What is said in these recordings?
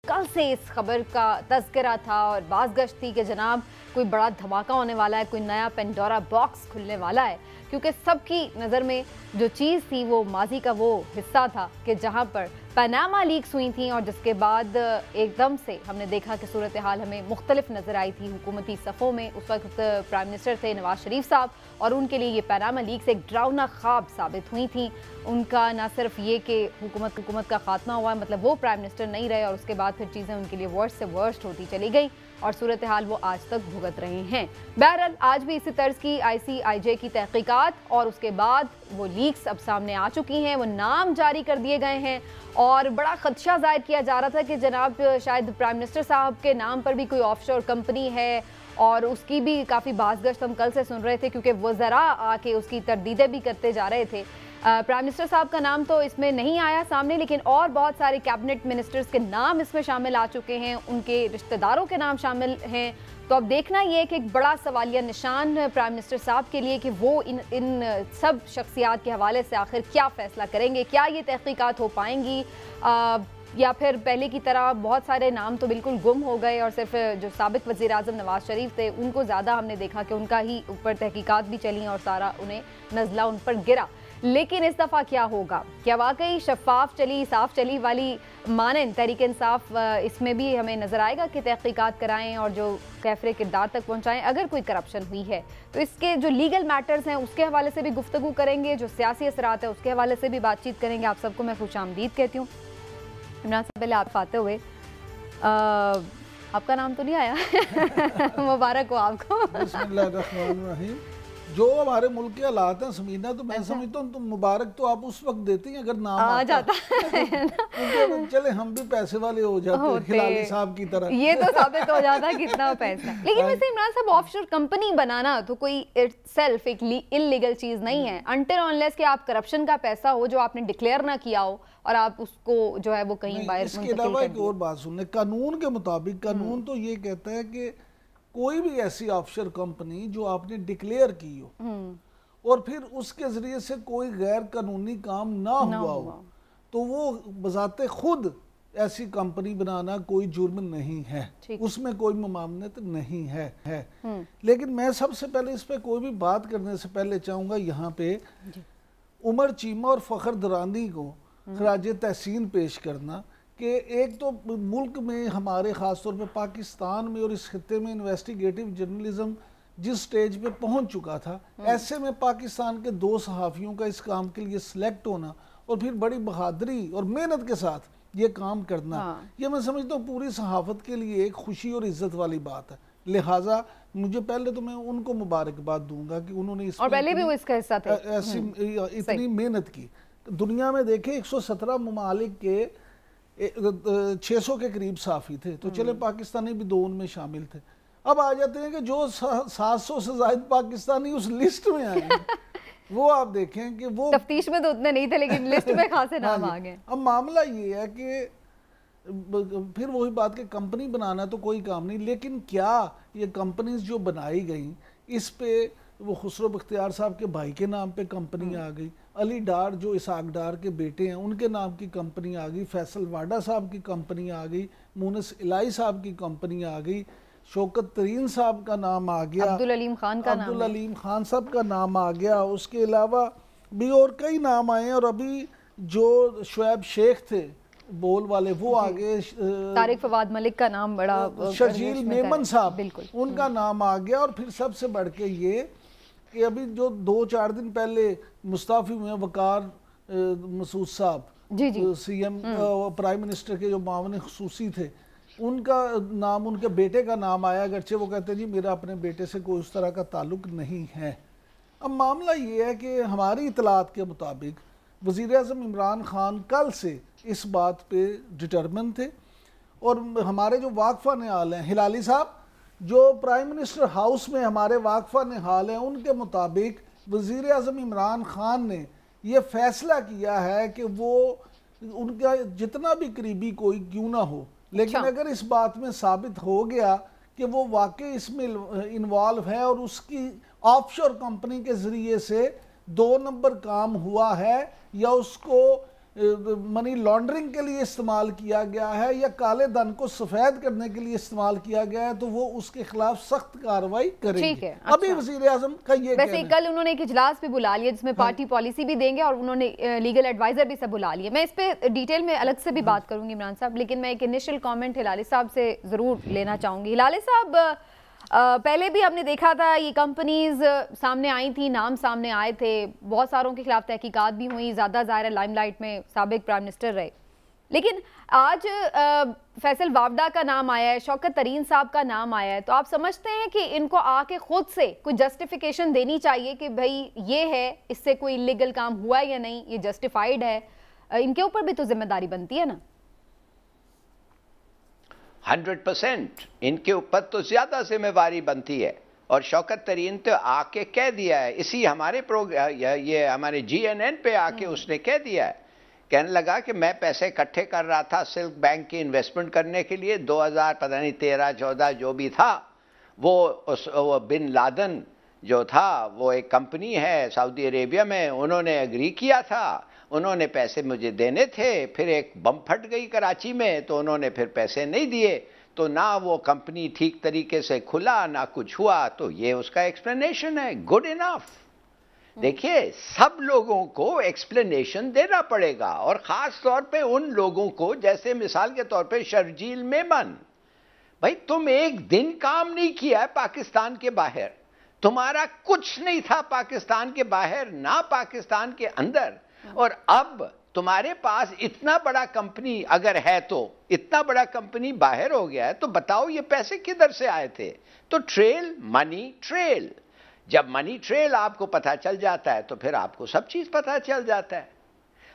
कल से इस खबर का तज़किरा था और बाज़गश्त थी कि जनाब कोई बड़ा धमाका होने वाला है, कोई नया पेंडोरा बॉक्स खुलने वाला है, क्योंकि सबकी नज़र में जो चीज़ थी वो माजी का वो हिस्सा था कि जहां पर पनामा लीक्स हुई थी और जिसके बाद एकदम से हमने देखा कि सूरत हाल हमें मुख्तलिफ नज़र आई थी हुकूमती सफ़ों में। उस वक्त प्राइम मिनिस्टर थे नवाज शरीफ साहब और उनके लिए ये पनामा लीक्स एक डरावना ख्वाब साबित हुई थी। उनका ना सिर्फ ये कि हुकूमत का खात्मा हुआ, मतलब वो प्राइम मिनिस्टर नहीं रहे और उसके बाद फिर चीज़ें उनके लिए वर्स्ट से वर्स्ट होती चली गई और सूरत हाल वो आज तक भुगत रहे हैं। बहरहाल आज भी इसी तर्ज की ICIJ की तहकीकात और उसके बाद वो लीक्स अब सामने आ चुकी हैं, वो नाम जारी कर दिए गए हैं और बड़ा खदशा जाहिर किया जा रहा था कि जनाब शायद प्राइम मिनिस्टर साहब के नाम पर भी कोई ऑफशोर कंपनी है और उसकी भी काफ़ी बाज़गश्त हम कल से सुन रहे थे, क्योंकि वज़रा आके उसकी तरदीदें भी करते जा रहे थे। प्राइम मिनिस्टर साहब का नाम तो इसमें नहीं आया सामने, लेकिन और बहुत सारे कैबिनेट मिनिस्टर्स के नाम इसमें शामिल आ चुके हैं, उनके रिश्तेदारों के नाम शामिल हैं। तो अब देखना ये कि एक बड़ा सवालिया निशान प्राइम मिनिस्टर साहब के लिए कि वो इन सब शख्सियात के हवाले से आखिर क्या फ़ैसला करेंगे, क्या ये तहकीकात हो पाएंगी या फिर पहले की तरह बहुत सारे नाम तो बिल्कुल गुम हो गए और सिर्फ जो साबिक वज़ीर आज़म नवाज शरीफ थे उनको ज़्यादा हमने देखा कि उनका ही ऊपर तहकीकात भी चली और सारा उन्हें नज़ला उन पर गिरा। लेकिन इस दफ़ा क्या होगा, क्या वाकई शफाफ चली साफ चली वाली मानन तहरीक इंसाफ इसमें भी हमें नज़र आएगा कि तहकीकात कराएं और जो कैफरे किरदार तक पहुँचाएँ। अगर कोई करप्शन हुई है तो इसके जो लीगल मैटर्स हैं उसके हवाले से भी गुफ्तगू करेंगे, जो सियासी असरात है उसके हवाले से भी बातचीत करेंगे। आप सबको मैं खुशामदीद कहती हूँ। इमरान साहब पहले आप आते हुए आपका नाम तो नहीं आया मुबारक हो आपको। बिस्मिल्लाहिर्रहमानिर्रहीम। जो हमारे मुल्क के हालात हैं समीना, तो मैं समझता हूँ तो मुबारक तो आप उस वक्त देती हैं अगर नाम आ जाता है क्योंकि चले हम भी पैसे वाले हो जाते हैं खिलाड़ी साहब की तरह, ये तो साबित हो जाता है कितना पैसा। लेकिन वैसे इमरान साहब ऑफशोर कंपनी बनाना तो कोई इटसेल्फ एक इल्लीगल चीज नहीं है अनटिल अनलेस कि आप करप्शन का पैसा हो जो आपने डिक्लेयर ना किया हो और आप उसको जो है वो कहीं बाहर। इसके अलावा एक और बात सुनने, कानून के मुताबिक कानून तो ये कहता है कि कोई भी ऐसी ऑफशोर कंपनी जो आपने डिक्लेयर की हो और फिर उसके जरिए से कोई गैर कानूनी काम ना हुआ हो तो वो बजाते खुद ऐसी कंपनी बनाना कोई जुर्म नहीं है, उसमें कोई ममानत नहीं है। लेकिन मैं सबसे पहले इस पे कोई भी बात करने से पहले चाहूँगा यहाँ पे उमर चीमा और फ़खर दरानी को खराज तहसीन पेश करना कि एक तो मुल्क में हमारे ख़ास तौर पे पाकिस्तान में और इस खित्ते में इन्वेस्टिगेटिव जर्नलिज्म जिस स्टेज पे पहुंच चुका था, ऐसे में पाकिस्तान के 2 सहाफ़ियों का इस काम के लिए सिलेक्ट होना और फिर बड़ी बहादुरी और मेहनत के साथ ये काम करना, ये मैं समझता हूँ पूरी सहाफ़त के लिए एक खुशी और इज़्ज़त वाली बात है। लिहाजा मुझे पहले तो मैं उनको मुबारकबाद दूंगा कि उन्होंने इस और पहले भी वो इसका हिस्सा थे, ऐसी इतनी मेहनत की। दुनिया में देखे 117 ममालिक के 600 के करीब साफी थे, तो चले पाकिस्तानी भी 2 उनमें शामिल थे। अब आ जाते हैं कि जो 700 से ज्यादा पाकिस्तानी उस लिस्ट में आए वो आप देखें कि वो तफ्तीश में तो उतने नहीं थे लेकिन लिस्ट में खासे नाम आ गए। अब मामला ये है कि फिर वही बात कि कंपनी बनाना तो कोई काम नहीं, लेकिन क्या ये कंपनीज जो बनाई गई इस पे वो खुसरो बख्तियार साहब के भाई के नाम पे कंपनी आ गई, अली डार जो इसाक डार के बेटे हैं उनके नाम की कंपनी आ गई, फैसल वाडा साहब की कंपनी आ गई, मुनस इलाई साहब की कंपनी आ गई, शौकत तरीन साहब का नाम आ गया, अब्दुल अलीम खान साहब का नाम आ गया, उसके अलावा भी और कई नाम आए और अभी जो शुएब शेख थे बोल वाले वो आगे, तारिक फवाद मलिक का नाम बड़ा, शर्जील मेमन साहब उनका नाम आ गया। और फिर सबसे बढ़ के ये कि अभी जो 2-4 दिन पहले मुस्ताफी हुए वकार मसूद साहब CM प्राइम मिनिस्टर के जो मामले खुसूसी थे, उनका नाम, उनके बेटे का नाम आया, अगरचे वो कहते हैं जी मेरा अपने बेटे से कोई उस तरह का ताल्लुक नहीं है। अब मामला ये है कि हमारी इतलात के मुताबिक वज़ीर आज़म इमरान खान कल से इस बात पे डिटरमिन थे और हमारे जो वाकफ़ा निहाल हैं हिलाली साहब जो प्राइम मिनिस्टर हाउस में हमारे वाकफ़ा निहाल हैं, उनके मुताबिक वज़ीर आज़म इमरान खान ने ये फ़ैसला किया है कि वो उनका जितना भी करीबी कोई क्यों ना हो, लेकिन अगर इस बात में साबित हो गया कि वो वाकई इसमें इन्वॉल्व है और उसकी ऑफशोर कंपनी के ज़रिए से 2 नंबर काम हुआ है या उसको मनी लॉन्ड्रिंग के लिए इस्तेमाल किया गया है या काले धन को सफेद करने के लिए इस्तेमाल किया गया है तो वो उसके खिलाफ सख्त कार्रवाई करेंगे। ठीक है, अभी वजीर आजम का ये वैसे कल उन्होंने एक इजलास भी बुला लिया जिसमें पार्टी पॉलिसी भी देंगे और उन्होंने लीगल एडवाइजर भी सब बुला लिए। मैं इस पे डिटेल में अलग से भी बात करूंगी इमरान साहब, लेकिन मैं एक इनिशियल कमेंट हिलाली साहब से जरूर लेना चाहूंगी। हिलाली साहब, पहले भी हमने देखा था ये कंपनीज सामने आई थी, नाम सामने आए थे, बहुत सारों के खिलाफ तहकीकात भी हुई, ज़्यादा ज़ाहिर लाइमलाइट में साबिक प्राइम मिनिस्टर रहे। लेकिन आज फैसल वावडा का नाम आया है, शौकत तरीन साहब का नाम आया है, तो आप समझते हैं कि इनको आके खुद से कोई जस्टिफिकेशन देनी चाहिए कि भाई ये है, इससे कोई इलीगल काम हुआ या नहीं, ये जस्टिफाइड है, इनके ऊपर भी तो जिम्मेदारी बनती है ना? 100% इनके ऊपर तो ज्यादा जिम्मेवारी बनती है। और शौकत तरीन तो आके कह दिया है, इसी हमारे ये हमारे GNN पे आके उसने कह दिया है, कहने लगा कि मैं पैसे इकट्ठे कर रहा था सिल्क बैंक की इन्वेस्टमेंट करने के लिए 2000 पता नहीं 13-14 जो भी था, वो बिन लादन जो था वो एक कंपनी है सऊदी अरेबिया में, उन्होंने एग्री किया था, उन्होंने पैसे मुझे देने थे, फिर एक बम फट गई कराची में तो उन्होंने फिर पैसे नहीं दिए, तो ना वो कंपनी ठीक तरीके से खुला ना कुछ हुआ, तो ये उसका एक्सप्लेनेशन है। Good enough. देखिए, सब लोगों को एक्सप्लेनेशन देना पड़ेगा और खास तौर पे उन लोगों को, जैसे मिसाल के तौर पे शर्जील मेमन, भाई तुम एक दिन काम नहीं किया है पाकिस्तान के बाहर, तुम्हारा कुछ नहीं था पाकिस्तान के बाहर ना पाकिस्तान के अंदर, और अब तुम्हारे पास इतना बड़ा कंपनी अगर है, तो इतना बड़ा कंपनी बाहर हो गया है, तो बताओ ये पैसे किधर से आए थे? तो ट्रेल, मनी ट्रेल, जब मनी ट्रेल आपको पता चल जाता है तो फिर आपको सब चीज पता चल जाता है।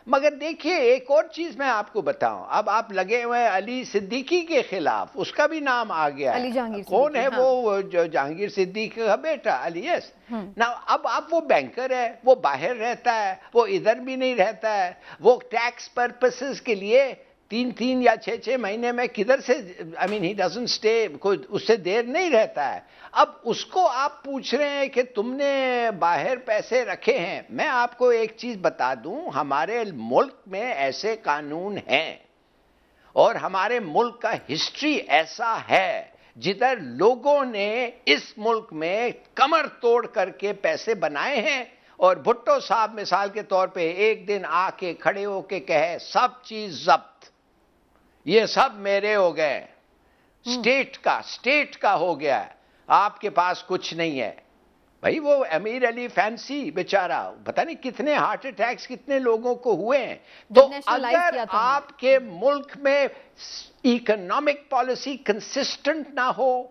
मगर देखिए, एक और चीज मैं आपको बताऊं, अब आप लगे हुए हैं अली सिद्दीकी के खिलाफ, उसका भी नाम आ गया है। कौन है? हाँ। वो जो जहांगीर सिद्दीकी का बेटा अली। यस ना, अब आप वो बैंकर है, वो बाहर रहता है, वो इधर भी नहीं रहता है, वो टैक्स पर्पसेस के लिए 3 या 6 महीने में किधर से, I mean he doesn't stay, कोई उससे देर नहीं रहता है। अब उसको आप पूछ रहे हैं कि तुमने बाहर पैसे रखे हैं। मैं आपको एक चीज बता दूं, हमारे मुल्क में ऐसे कानून हैं और हमारे मुल्क का हिस्ट्री ऐसा है जिधर लोगों ने इस मुल्क में कमर तोड़ करके पैसे बनाए हैं, और भुट्टो साहब मिसाल के तौर पे एक दिन आके खड़े होके कहे सब चीज जब्त, ये सब मेरे हो गए, स्टेट का हो गया है, आपके पास कुछ नहीं है। भाई वो अमीर अली फैंसी बेचारा, पता नहीं कितने हार्ट अटैक्स कितने लोगों को हुए हैं। तो अगर आपके मुल्क में इकोनॉमिक पॉलिसी कंसिस्टेंट ना हो,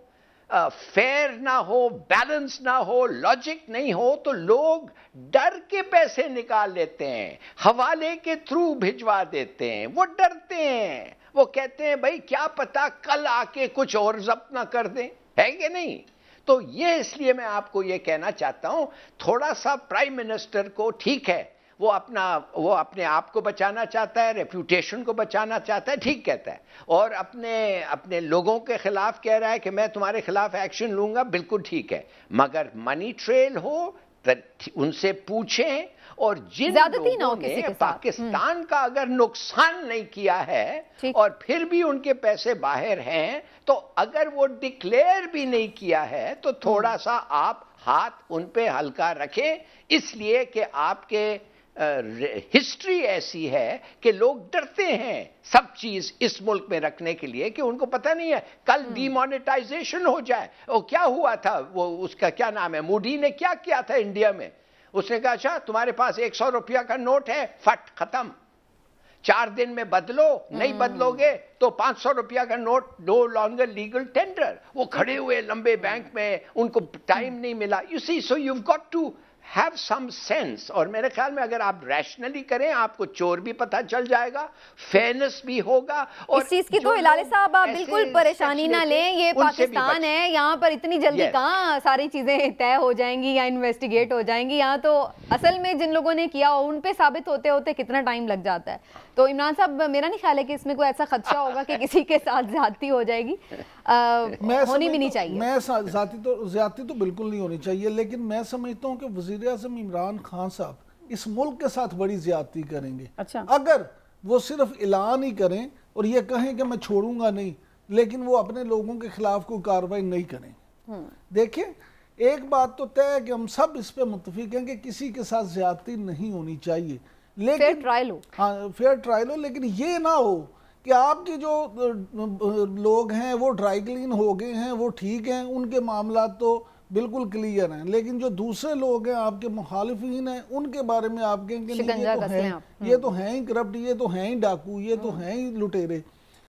फेयर ना हो, बैलेंस ना हो, लॉजिक नहीं हो, तो लोग डर के पैसे निकाल लेते हैं, हवाले के थ्रू भिजवा देते हैं, वो डरते हैं, वो कहते हैं भाई क्या पता कल आके कुछ और जब्त ना कर दें, है कि नहीं? तो ये इसलिए मैं आपको ये कहना चाहता हूं, थोड़ा सा प्राइम मिनिस्टर को, ठीक है वो अपने आप को बचाना चाहता है, रेप्यूटेशन को बचाना चाहता है, ठीक कहता है, और अपने लोगों के खिलाफ कह रहा है कि मैं तुम्हारे खिलाफ एक्शन लूंगा, बिल्कुल ठीक है, मगर मनी ट्रेल हो उनसे पूछें, और जिन लोगों ने पाकिस्तान का अगर नुकसान नहीं किया है और फिर भी उनके पैसे बाहर हैं, तो अगर वो डिक्लेयर भी नहीं किया है तो थोड़ा सा आप हाथ उन पे हल्का रखें, इसलिए कि आपके हिस्ट्री ऐसी है कि लोग डरते हैं सब चीज इस मुल्क में रखने के लिए, कि उनको पता नहीं है कल डीमोनेटाइजेशन हो जाए। और क्या हुआ था, वो उसका क्या नाम है, मोदी ने क्या किया था इंडिया में, उसने कहा अच्छा तुम्हारे पास 100 रुपया का नोट है, फट खत्म, 4 दिन में बदलो, नहीं बदलोगे तो 500 रुपया का note no longer legal tender. वो खड़े हुए लंबे बैंक में, उनको टाइम नहीं मिला। You see, so you got to have some sense. और मेरे ख्याल में अगर आप रैशनली करें, आपको चोर भी पता चल जाएगा, फेयरनेस भी होगा। और इस चीज की तो हिलाले साहब आप बिल्कुल परेशानी ना लें, ये पाकिस्तान है, यहाँ पर इतनी जल्दी कहाँ सारी चीजें तय हो जाएंगी या इन्वेस्टिगेट हो जाएंगी। यहाँ तो असल में जिन लोगों ने किया उन पे साबित होते होते कितना टाइम लग जाता है। तो इमरान साहब, मेरा नहीं ख्याल है कि इसमें कोई ऐसा खदशा होगा कि किसी के साथ ज्यादती हो जाएगी, होनी भी नहीं चाहिए। मैं ज्यादती तो बिल्कुल नहीं होनी चाहिए, लेकिन मैं समझता हूँ कि वज़ीर-ए-आज़म इमरान खान साहब इस मुल्क के साथ बड़ी ज्यादती करेंगे। अच्छा। अगर वो सिर्फ ऐलान ही करें और ये कहें कि मैं छोड़ूंगा नहीं, लेकिन वो अपने लोगों के खिलाफ कोई कार्रवाई नहीं करें। देखें, एक बात तो तय है कि हम सब इस पे मुत्तफिक हैं कि किसी के साथ ज्यादती नहीं होनी चाहिए, लेकिन फेयर ट्रायल हो। हाँ, फेयर ट्रायल हो, लेकिन ये ना हो कि आपके जो लोग हैं वो ड्राई क्लीन हो गए हैं, वो ठीक हैं, उनके मामला तो बिल्कुल क्लियर हैं, लेकिन जो दूसरे लोग हैं आपके मुखालिफिन हैं उनके बारे में आप कहेंगे ये तो हैं ही करप्ट, ये तो हैं ही डाकू, ये तो हैं ही लुटेरे,